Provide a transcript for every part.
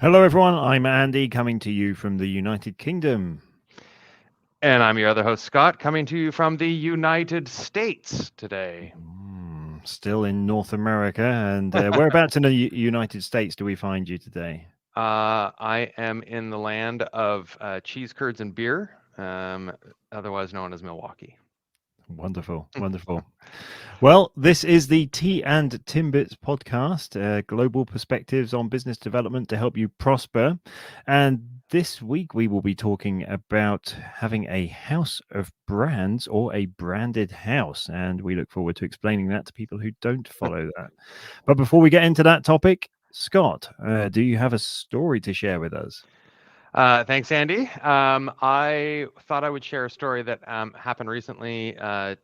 Hello, everyone. I'm Andy, coming to you from the United Kingdom. And I'm your other host, Scott, coming to you from the United States today. Still in North America. And whereabouts in the United States do we find you today? I am in the land of cheese curds and beer, otherwise known as Milwaukee. Wonderful, wonderful. Well, this is the Tea and Timbits podcast, global perspectives on business development to help you prosper. And this week we will be talking about having a house of brands or a branded house. And we look forward to explaining that to people who don't follow that. But before we get into that topic, Scott, do you have a story to share with us? Thanks, Andy. I thought I would share a story that happened recently at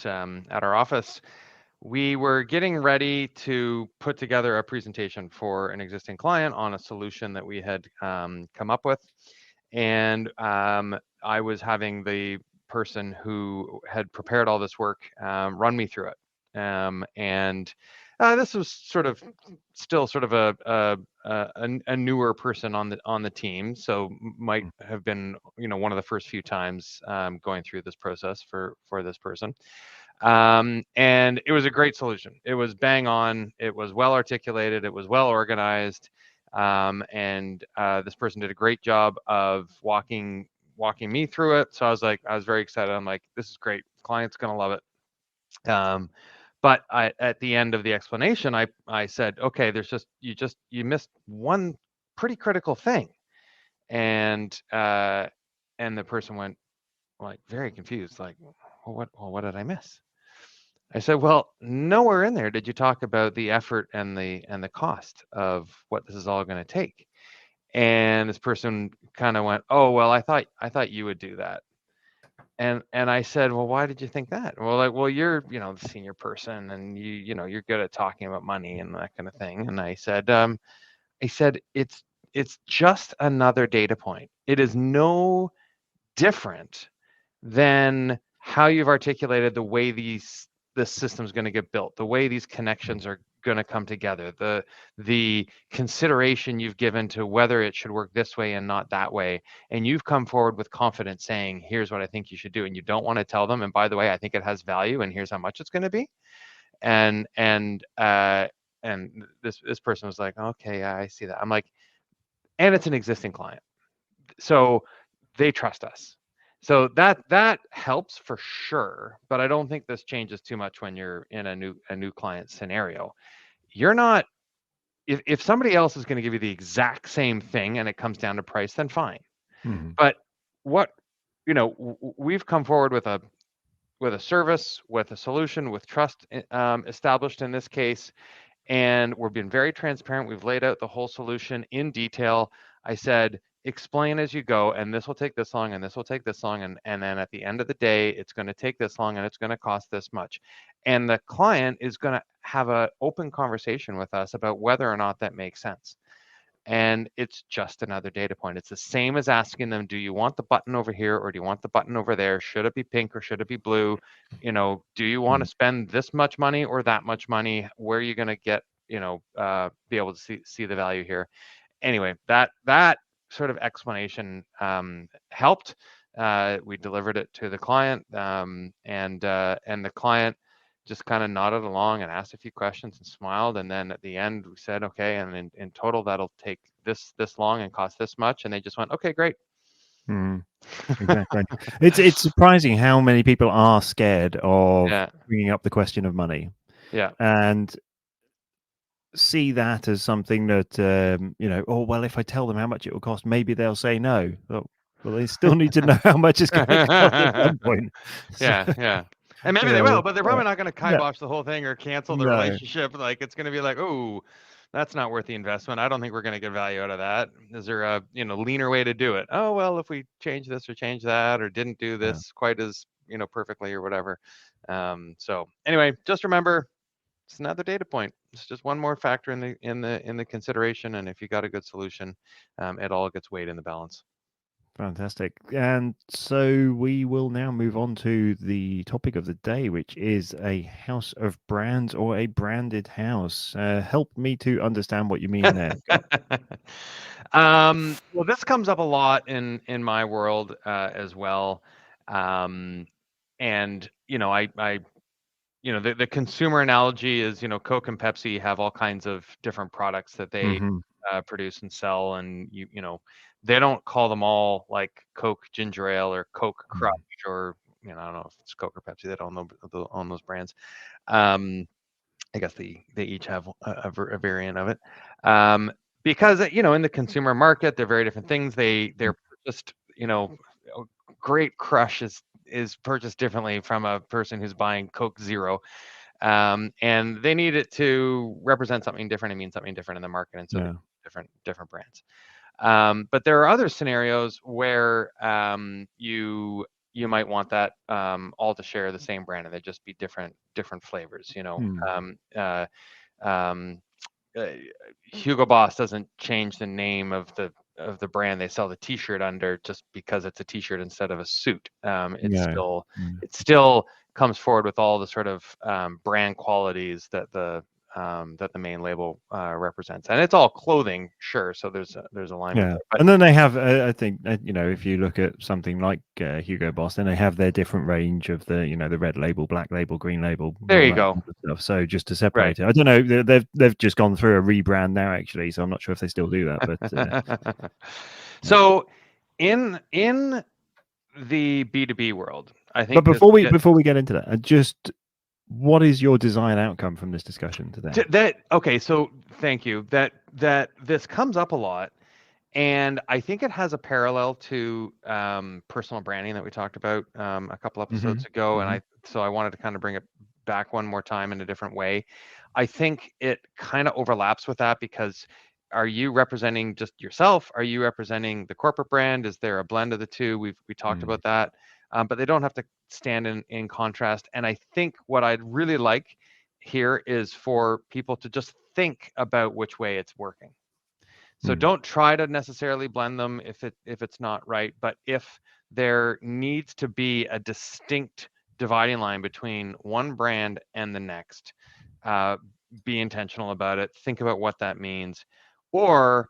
our office. We were getting ready to put together a presentation for an existing client on a solution that we had come up with. And I was having the person who had prepared all this work run me through it. And this was still sort of a newer person on the team, so might have been one of the first few times going through this process for this person. And it was a great solution. It was bang on. It was well articulated. It was well organized. And this person did a great job of walking me through it. So I was very excited. I'm like, this is great. Client's gonna love it. But at the end of the explanation, I said, okay, you missed one pretty critical thing, and the person went like very confused, like, what did I miss? I said, well, nowhere in there did you talk about the effort and the cost of what this is all going to take. And this person kind of went, oh, well, I thought you would do that. And I said, well, why did you think that? Well, like, well, you're, the senior person, and you're good at talking about money and that kind of thing. And I said, it's just another data point. It is no different than how you've articulated the way this system's going to get built, the way these connections are going to come together, the consideration you've given to whether it should work this way and not that way, and you've come forward with confidence saying, here's what I think you should do, and you don't want to tell them, and by the way, I think it has value, and here's how much it's going to be. And this person was like, okay, yeah, I see that. I'm like, and it's an existing client, so they trust us. So that helps for sure, but I don't think this changes too much when you're in a new client scenario. You're not, if somebody else is going to give you the exact same thing and it comes down to price, then fine. Mm-hmm. But what we've come forward with a service, with a solution, with trust established in this case, and we're being very transparent. We've laid out the whole solution in detail. I said, explain as you go, and this will take this long, and this will take this long, and then at the end of the day, it's going to take this long, and it's going to cost this much. And the client is going to have an open conversation with us about whether or not that makes sense. And it's just another data point. It's the same as asking them, do you want the button over here or do you want the button over there? Should it be pink or should it be blue? Do you want to spend this much money or that much money? Where are you going to get, be able to see the value here? Anyway, that sort of explanation helped. We delivered it to the client, and the client just kind of nodded along and asked a few questions and smiled. And then at the end, we said, okay, and in total, that'll take this long and cost this much. And they just went, okay, great. Mm, exactly. It's surprising how many people are scared of Yeah. bringing up the question of money Yeah. and see that as something that oh well, if I tell them how much it will cost, maybe they'll say no. Well, they still need to know how much it's going to cost at some point. So, Yeah. Yeah. And maybe you they know, will, but they're probably not going to no, kibosh the whole thing or cancel the no, relationship. Like, it's going to be like, oh, that's not worth the investment. I don't think we're going to get value out of that. Is there a leaner way to do it? Oh, well, if we change this or change that or didn't do yeah. this quite as perfectly or whatever. So anyway, just remember, it's another data point. It's just one more factor in the consideration. And if you got a good solution, it all gets weighed in the balance. Fantastic. And so we will now move on to the topic of the day, which is a house of brands or a branded house. Help me to understand what you mean there. Well, this comes up a lot in my world as well, and the consumer analogy is, Coke and Pepsi have all kinds of different products that they Hmm. produce and sell, and they don't call them all like Coke Ginger Ale or Coke Crush, or I don't know if it's Coke or Pepsi. They don't own those brands. I guess they each have a variant of it, because in the consumer market they're very different things. They're just Great Crush is purchased differently from a person who's buying Coke Zero, and they need it to represent something different and mean something different in the market, and so Yeah. they're different brands. But there are other scenarios where you might want that all to share the same brand, and they just be different flavors. Um, uh, um, uh, Hugo Boss doesn't change the name of the brand they sell the T-shirt under just because it's a T-shirt instead of a suit. Yeah. It still comes forward with all the sort of brand qualities that the main label represents, and it's all clothing, sure. So there's alignment Yeah, there, but and then they have, I think, if you look at something like Hugo Boss, then they have their different range of the red label, black label, green label, there all you that go. kind of stuff. So just to Right. separate it, I don't know. They've just gone through a rebrand now, actually. So I'm not sure if they still do that, but yeah. So in the B2B world, I But think before we get into that, just what is your desired outcome from this discussion today? okay. So thank you. That this comes up a lot, and I think it has a parallel to personal branding that we talked about a couple Hmm. episodes ago, and Hmm. I wanted to kind of bring it back one more time in a different way. I think it kind of overlaps with that, because are you representing just yourself? Are you representing the corporate brand? Is there a blend of the two? We talked about that, but they don't have to stand in contrast. And I think what I'd really like here is for people to just think about which way it's working. So don't try to necessarily blend them if it's not right, but if there needs to be a distinct dividing line between one brand and the next, uh, be intentional about it. Think about what that means. Or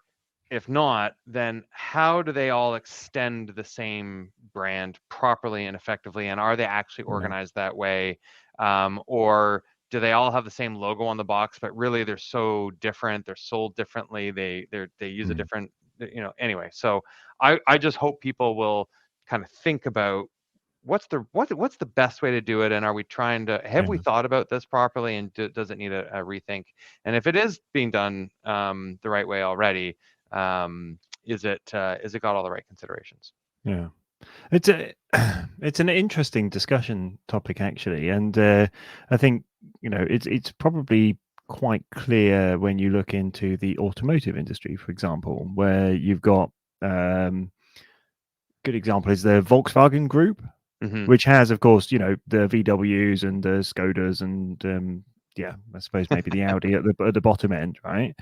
if not, then how do they all extend the same brand properly and effectively? And are they actually Yeah. organized that way? Or do they all have the same logo on the box, but really they're so different, they're sold differently, they use a Mm. different, anyway. So I just hope people will kind of think about what's the best way to do it, and are we trying to have we Yeah. thought about this properly, and does it need a rethink? And if it is being done the right way already, is it got all the right considerations? Yeah. It's a it's an interesting discussion topic, actually, and I think it's probably quite clear when you look into the automotive industry, for example, where you've got good example is the Volkswagen Group, Hmm. which has, of course, the VWs and the Skodas and yeah, I suppose maybe the Audi at the bottom end, right?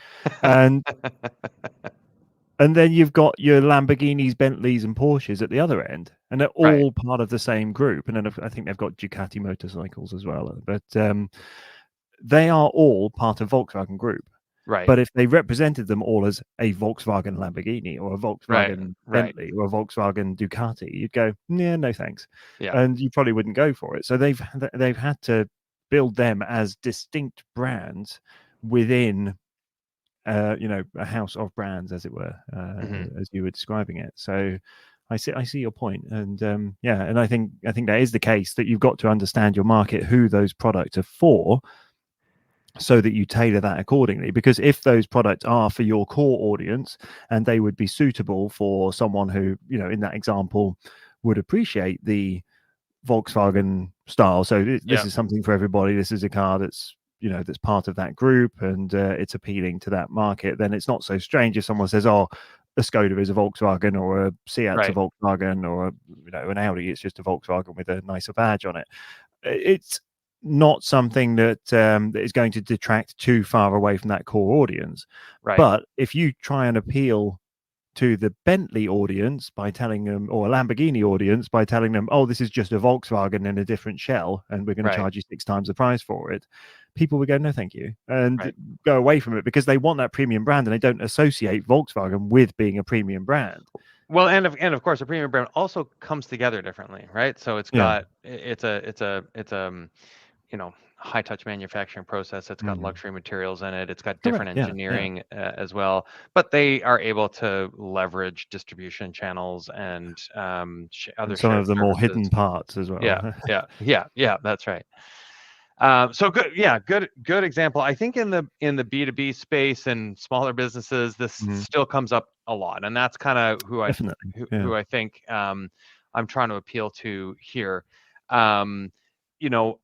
And then you've got your Lamborghinis, Bentleys, and Porsches at the other end, and they're Right, all part of the same group. And then I think they've got Ducati motorcycles as well. But they are all part of Volkswagen Group. right, But if they represented them all as a Volkswagen Lamborghini or a right, Volkswagen right. Bentley or a Volkswagen Ducati, you'd go, yeah, no thanks, Yeah, and you probably wouldn't go for it. So they've had to build them as distinct brands within a house of brands, as it were, hmm, as you were describing it. So I see your point, and yeah, and I think that is the case, that you've got to understand your market, who those products are for, so that you tailor that accordingly. Because if those products are for your core audience and they would be suitable for someone who, in that example, would appreciate the Volkswagen style. So this yeah, is something for everybody. This is a car that's part of that group, and it's appealing to that market. Then it's not so strange if someone says, "Oh, a Skoda is a Volkswagen, or a Seat's a right, Volkswagen, or an Audi. It's just a Volkswagen with a nicer badge on it." It's not something that is going to detract too far away from that core audience. right. But if you try and appeal to the Bentley audience by telling them, or a Lamborghini audience by telling them, oh, this is just a Volkswagen in a different shell, and we're going to Right. charge you 6 times the price for it, people would go, no, thank you, and Right. go away from it because they want that premium brand and they don't associate Volkswagen with being a premium brand. Well, and of course, a premium brand also comes together differently, right? So it's Yeah. got it's you know, high touch manufacturing process. It's got luxury materials in it. It's got Correct. different Yeah. engineering as well. But they are able to leverage distribution channels and other And some shared of the more services. hidden parts as Yeah, well. yeah. That's right. So good, yeah, good example. I think in the B2B space and smaller businesses, this still comes up a lot, and that's kind of Definitely. Yeah. who I think I'm trying to appeal to here. Um, you know,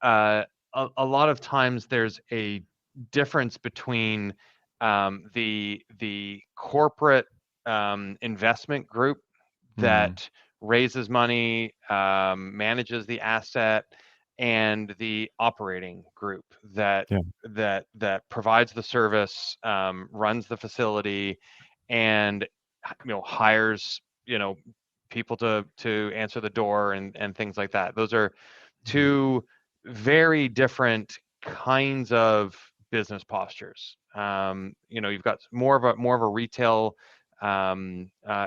a lot of times there's a difference between the corporate investment group that raises money, manages the asset, and the operating group that Yeah. that provides the service, runs the facility, and hires people to answer the door and things like that. Those are two very different kinds of business postures. You've got more of a retail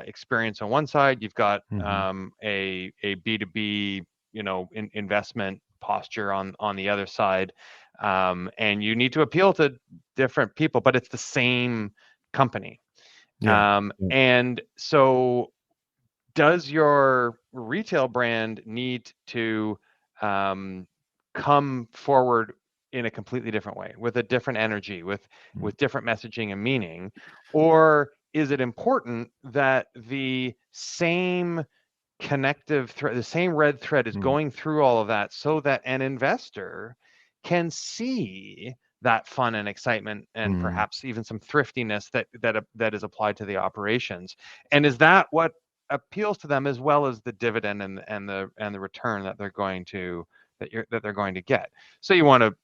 experience on one side. You've got a B2B investment posture on the other side, and you need to appeal to different people, but it's the same company. Yeah. And so does your retail brand need to come forward in a completely different way, with a different energy, with different messaging and meaning? Or is it important that the same connective thread, the same red thread is going through all of that, so that an investor can see that fun and excitement and perhaps even some thriftiness that is applied to the operations? And is that what appeals to them, as well as the dividend and the return that they're going to get? So you want to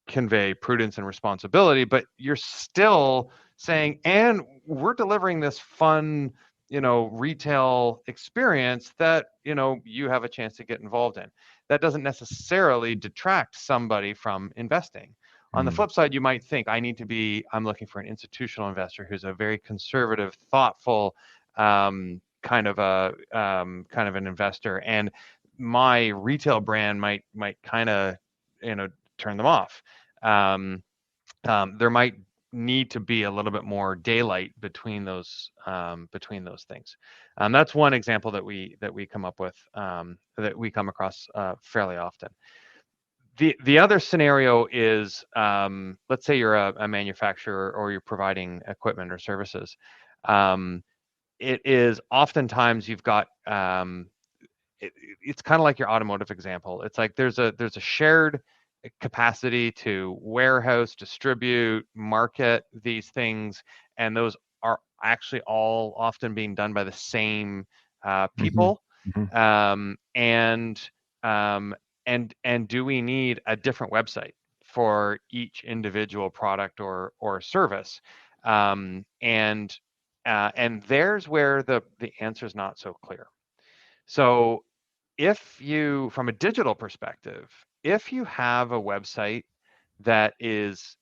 convey prudence and responsibility, but you're still saying, and we're delivering this fun retail experience that you have a chance to get involved in. That doesn't necessarily detract somebody from investing. On the flip side, you might think, I'm looking for an institutional investor who's a very conservative, thoughtful kind of an investor, and my retail brand might kind of turn them off. There might need to be a little bit more daylight between those things. That's one example that we come up with, that we come across fairly often. The other scenario is, let's say you're a manufacturer, or you're providing equipment or services. It is oftentimes you've got it's kind of like your automotive example. It's like there's a shared capacity to warehouse, distribute, market these things, and those are actually all often being done by the same people. And do we need a different website for each individual product or service? And there's where the answer is not so clear. So if you, from a digital perspective, if you have a website that is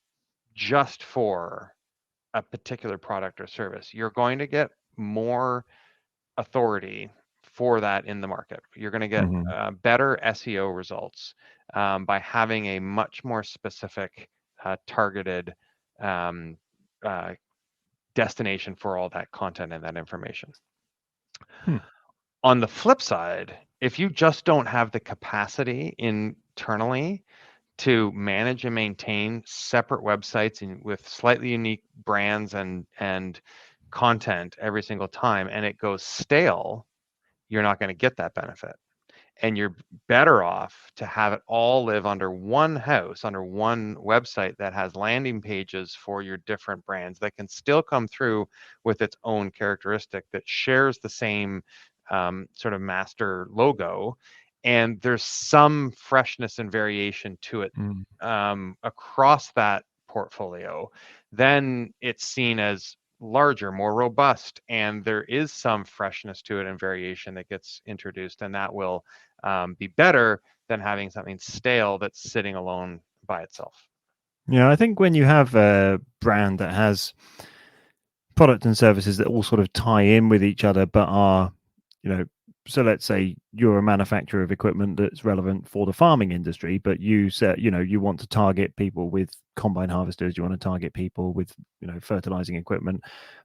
just for a particular product or service, you're going to get more authority for that in the market. You're going to get better SEO results by having a much more specific, targeted destination for all that content and that information. On the flip side, if you just don't have the capacity internally to manage and maintain separate websites with slightly unique brands and content every single time, and it goes stale, you're not going to get that benefit. And you're better off to have it all live under one house, under one website that has landing pages for your different brands that can still come through with its own characteristic, that shares the same sort of master logo, and there's some freshness and variation to it across that portfolio. Then it's seen as larger, more robust, and there is some freshness to it and variation that gets introduced, and that will be better than having something stale that's sitting alone by itself. Yeah, I think when you have a brand that has product and services that all sort of tie in with each other, but are, so let's say you're a manufacturer of equipment that's relevant for the farming industry, but you said, you want to target people with combine harvesters, you want to target people with, fertilizing equipment.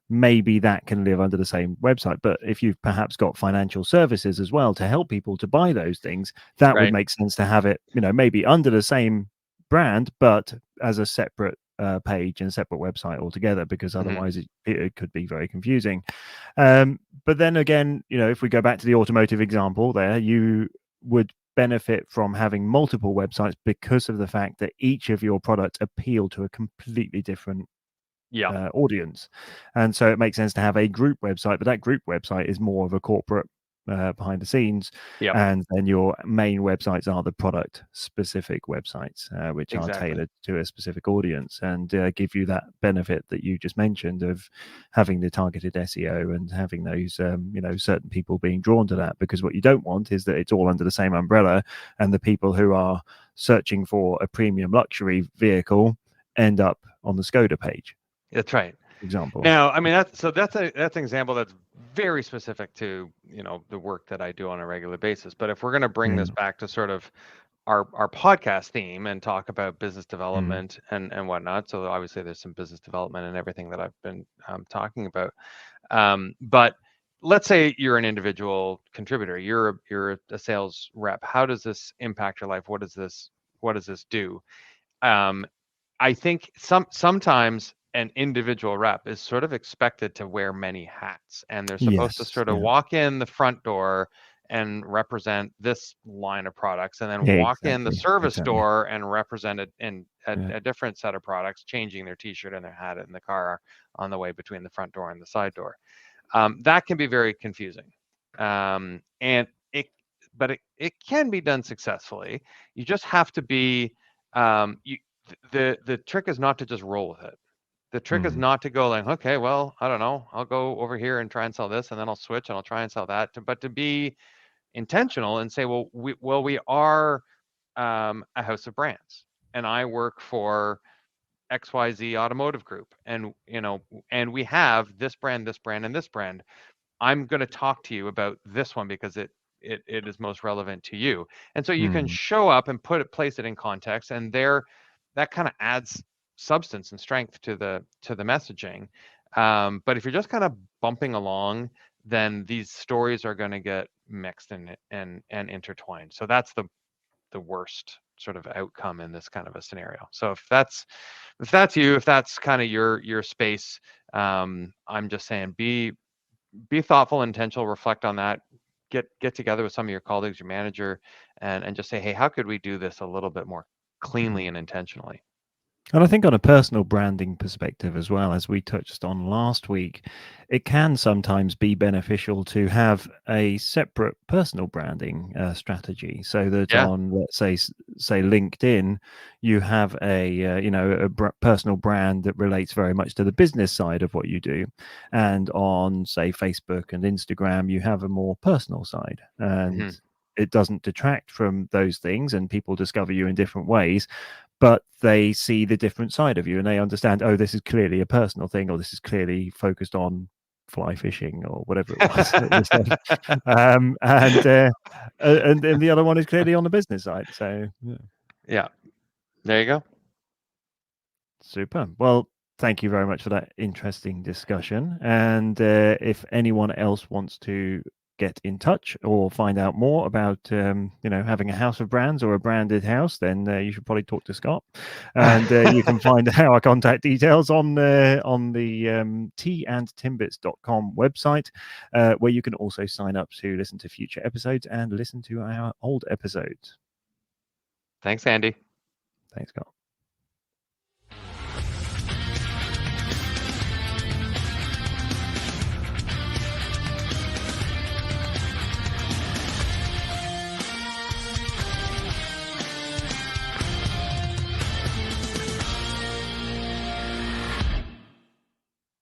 Maybe that can live under the same website. But if you've perhaps got financial services as well to help people to buy those things, that would make sense to have it, maybe under the same brand, but as a separate page and separate website altogether, because otherwise it could be very confusing. But then again, if we go back to the automotive example there, you would benefit from having multiple websites because of the fact that each of your products appeal to a completely different audience. And so it makes sense to have a group website, but that group website is more of a corporate behind the scenes. And then your main websites are the product specific websites, which are tailored to a specific audience and give you that benefit that you just mentioned of having the targeted SEO and having those certain people being drawn to that, because what you don't want is that it's all under the same umbrella and the people who are searching for a premium luxury vehicle end up on the Skoda page. That's right. Example. Now, I mean, that's an example that's very specific to the work that I do on a regular basis. But if we're going to bring this back to sort of our podcast theme and talk about business development and whatnot, so obviously there's some business development and everything that I've been talking about. But let's say you're an individual contributor, you're a sales rep. How does this impact your life? What does this do? I think sometimes an individual rep is sort of expected to wear many hats, and they're supposed to sort of walk in the front door and represent this line of products, and then walk in the service door and represent it in a different set of products, changing their t-shirt and their hat in the car on the way between the front door and the side door. That can be very confusing. And it can be done successfully. You just have to be the trick is not to just roll with it. The trick is not to go like, okay, well, I don't know, I'll go over here and try and sell this, and then I'll switch and I'll try and sell that. But to be intentional and say, well, we are a house of brands, and I work for XYZ Automotive Group, and and we have this brand, and this brand. I'm going to talk to you about this one because it is most relevant to you. And so you can show up and place it in context, and that kind of adds substance and strength to the messaging. But if you're just kind of bumping along, then these stories are going to get mixed and intertwined. So that's the worst sort of outcome in this kind of a scenario. So if that's you, if that's kind of your space, I'm just saying be thoughtful, intentional, reflect on that. Get together with some of your colleagues, your manager, and just say, hey, how could we do this a little bit more cleanly and intentionally? And I think on a personal branding perspective as well, as we touched on last week, it can sometimes be beneficial to have a separate personal branding strategy, so that on, let's say LinkedIn, you have a personal brand that relates very much to the business side of what you do, and on, say, Facebook and Instagram, you have a more personal side, and it doesn't detract from those things, and people discover you in different ways. But they see the different side of you, and they understand, oh, this is clearly a personal thing, or this is clearly focused on fly fishing or whatever it was that you said. And the other one is clearly on the business side. So yeah, there you go. Super. Well, thank you very much for that interesting discussion. And if anyone else wants to get in touch or find out more about having a house of brands or a branded house, then you should probably talk to Scott, and you can find our contact details on the teaandtimbits.com website, where you can also sign up to listen to future episodes and listen to our old episodes. Thanks, Andy. Thanks, Scott.